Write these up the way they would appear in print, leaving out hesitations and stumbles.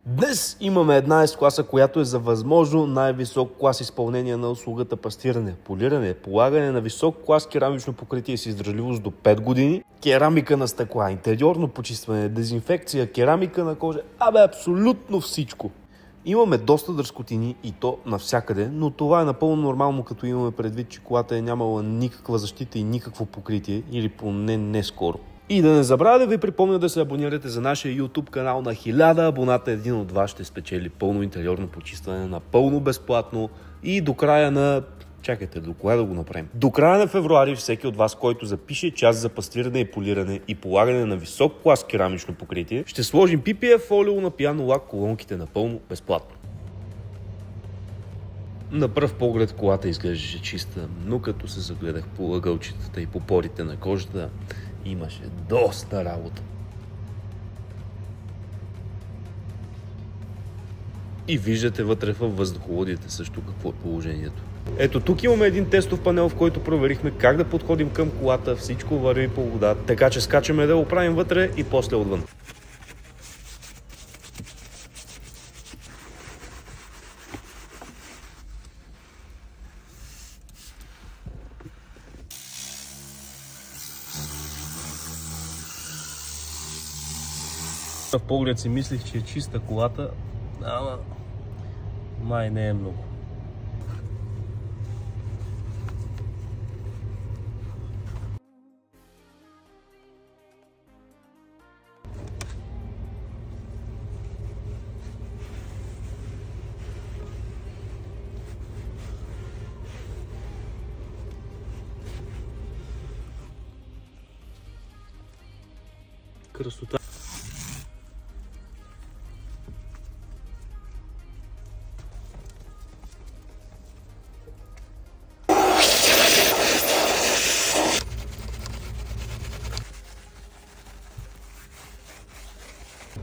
Днес имаме една S-класа, която е за възможно най-висок клас изпълнение на услугата пастиране, полиране, полагане на висок клас керамично покритие с издръжливост до 5 години, керамика на стъкла, интериорно почистване, дезинфекция, керамика на кожа, абсолютно всичко. Имаме доста дръскотини и то навсякъде, но това е напълно нормално, като имаме предвид, че колата е нямала никаква защита и никакво покритие, или поне не скоро. И да не забравя да ви припомня да се абонирате за нашия YouTube канал. На 1000 абоната един от вас ще спечели пълно интериорно почистване напълно безплатно и до края на... Чакайте, до кога да го направим? До края на февруари всеки от вас, който запише час за пастиране и полиране и полагане на висок клас керамично покритие, ще сложим PPF фолио на пиано лак колонките напълно безплатно. На пръв поглед колата изглеждаше чиста, но като се загледах по ъгълчетата и по порите на кожата, имаше доста работа. И виждате вътре във въздуховодите също какво е положението. Ето тук имаме един тестов панел, в който проверихме как да подходим към колата, всичко върви по вода, така че скачаме да го правим вътре и после отвън. В поглед си мислих, че е чиста колата, ама май не е много. Красота.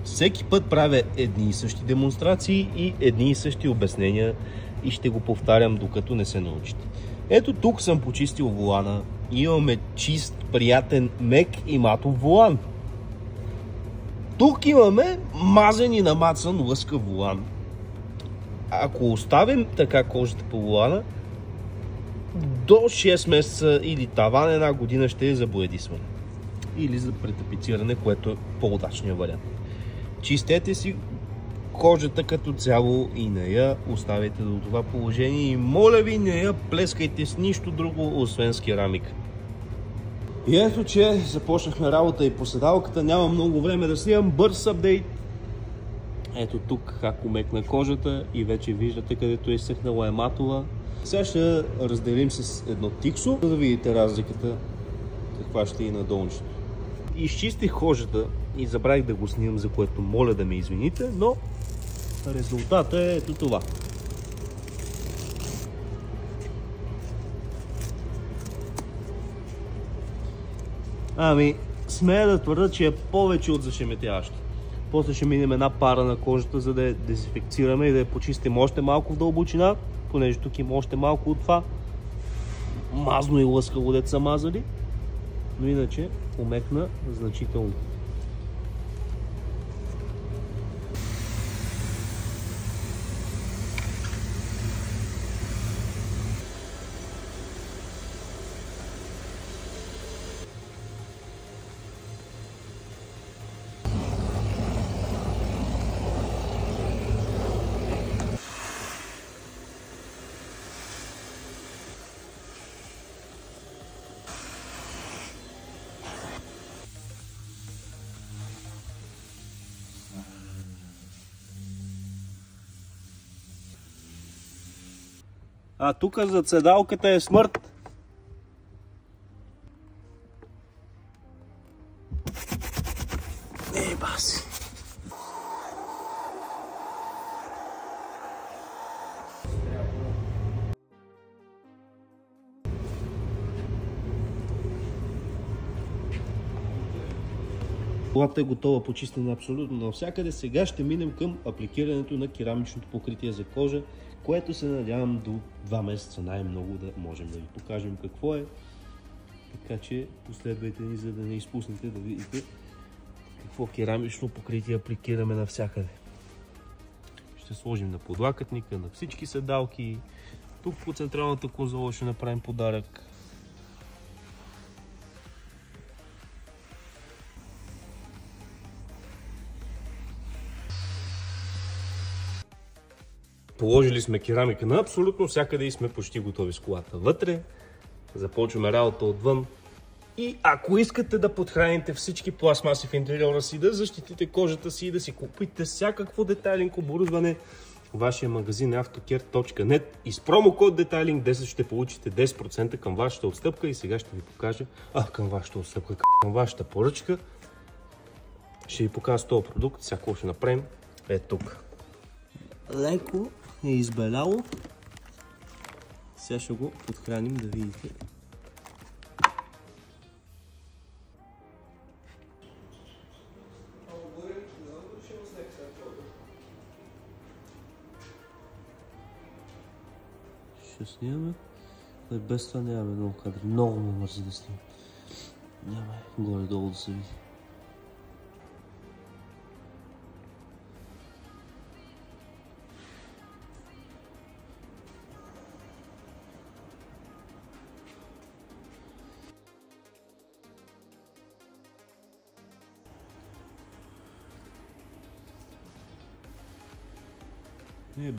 Всеки път правя едни и същи демонстрации и едни и същи обяснения и ще го повтарям докато не се научите. Ето тук съм почистил волана. Имаме чист, приятен, мек и матов волан. Тук имаме мазен и намацан лъскав волан. Ако оставим така кожата по волана, до 6 месеца или таван една година ще е за боядисване. Или за претапициране, което е по-удачният вариант. Чистете си кожата като цяло и не я оставяйте до това положение и моля ви, не я плескайте с нищо друго, освен с керамика. И ето, че започнахме работа и по седалката, няма много време да снимам бърз апдейт. Ето тук как умекна кожата и вече виждате, където е изсъхнала, е матова. Сега ще разделим с едно тиксо, за да видите разликата каква ще е на долнището. Изчистих кожата и забравих да го снимам, за което моля да ме извините, но резултатът е ето това. Ами, смея да твърда, че е повече от зашеметяващо. После ще минем една пара на кожата, за да я дезинфекцираме и да я почистим още малко в дълбочина, понеже тук има още малко от това мазно и лъскаво, дето са мазали, но иначе умекна значително. А тук зад седалката е смърт. Баси. Колата е готова, почистена абсолютно навсякъде. Сега ще минем към апликирането на керамичното покритие за кожа, което се надявам до 2 месеца най-много да можем да ви покажем какво е. Така че последвайте ни, за да не изпуснете да видите какво керамично покритие апликираме навсякъде. ще сложим на подлакътника, на всички седалки. Тук по централната конзола ще направим подарък. Положили сме керамика на абсолютно всякъде и сме почти готови с колата вътре. Започваме работа отвън. И ако искате да подхраните всички пластмаси в интериора си, да защитите кожата си и да си купите всякакво детайлинг оборудване, вашия магазин е autocare.net и с промокод Detailing10 ще получите 10% към вашата отстъпка и сега ще ви покажа, към вашата отстъпка, към вашата поръчка. Ще ви покажа с този продукт, сега какво ще направим е тук. Леко е избеляло. Сега ще го подхраним да видите. Ще снимаме. Без това нямаме много кадри. Много ме мързи да снимам. Няма горе-долу да се види.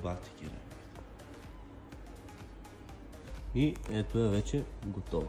Бати, кире. И ето е вече готово.